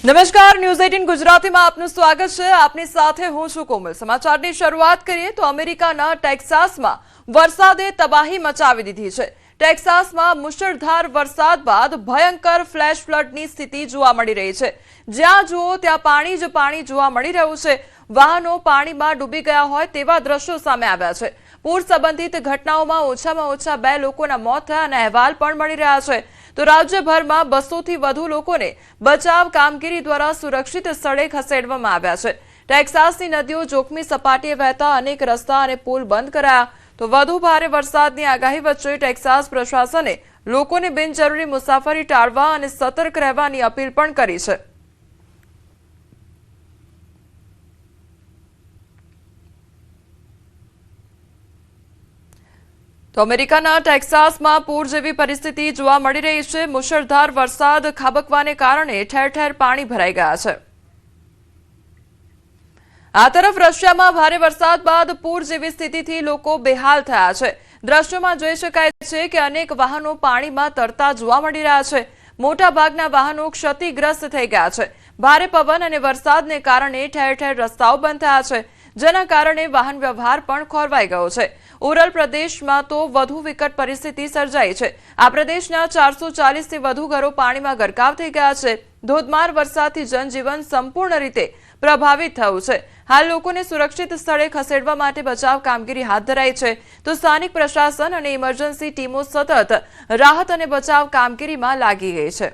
નમસ્કાર, ન્યૂઝ 18 ગુજરાતીમાં આપનું સ્વાગત છે। આપની સાથે હું છું કોમલ। સમાચારની શરૂઆત કરીએ તો અમેરિકાના ટેક્સાસમાં વરસાદે તબાહી મચાવી દીધી છે। ટેક્સાસમાં મુશળધાર વરસાદ બાદ ભયંકર ફ્લેશ ફ્લડની સ્થિતિ જોવા મળી રહી છે। જ્યાં જુઓ ત્યાં પાણી જ પાણી જોવા મળી રહ્યું છે। વાહનો પાણીમાં ડૂબી ગયા હોય તેવા દ્રશ્યો સામે આવ્યા છે। પૂર સંબંધિત ઘટનાઓમાં ઓછામાં ઓછા 2 લોકોના મોત થયા અને અહેવાલ પણ મળી રહ્યા છે। તો રાજ્યભરમાં 200 થી વધુ લોકોને બચાવ કામગીરી દ્વારા સુરક્ષિત સ્થળે ખસેડવામાં આવ્યા છે। ટેક્સાસની નદીઓ જોખમી સપાટીએ વહેતા અનેક રસ્તા અને પુલ બંધ કરાયા। તો વધુ ભારે વરસાદની આગાહી વચ્ચે ટેક્સાસ પ્રશાસને લોકોને બિનજરૂરી મુસાફરી ટાળવા અને સતર્ક રહેવાની અપીલ પણ કરી છે। તો અમેરિકાના ટેક્સાસમાં પૂર જેવી પરિસ્થિતિ જોવા મળી રહી છે। મુશળધાર વરસાદ ખાબકવાને કારણે ઠેર ઠેર પાણી ભરાઈ ગયા છે। આ તરફ રશિયામાં ભારે વરસાદ બાદ પૂર જેવી સ્થિતિથી લોકો બેહાલ થયા છે। દ્રશ્યોમાં જોઈ શકાય છે કે અનેક વાહનો પાણીમાં તરતા જોવા મળી રહ્યા છે। મોટાભાગના વાહનો ક્ષતિગ્રસ્ત થઈ ગયા છે। ભારે પવન અને વરસાદને કારણે ઠેર ઠેર રસ્તાઓ બંધ થયા છે, જેના કારણે વાહન વ્યવહાર પણ ખોરવાઈ ગયો છે। ઉરલ પ્રદેશમાં તો વધુ વિકટ પરિસ્થિતિ સર્જાઈ છે। આ પ્રદેશના 440 થી વધુ ઘરો પાણીમાં ગરકાવ થઈ ગયા છે। ધોધમાર વરસાદથી જનજીવન સંપૂર્ણ રીતે પ્રભાવિત થયું છે। હાલ લોકોને સુરક્ષિત સ્થળે ખસેડવા માટે બચાવ કામગીરી હાથ ધરાઈ છે। તો સ્થાનિક પ્રશાસન અને ઇમરજન્સી ટીમો સતત રાહત અને બચાવ કામગીરીમાં લાગી ગઈ છે।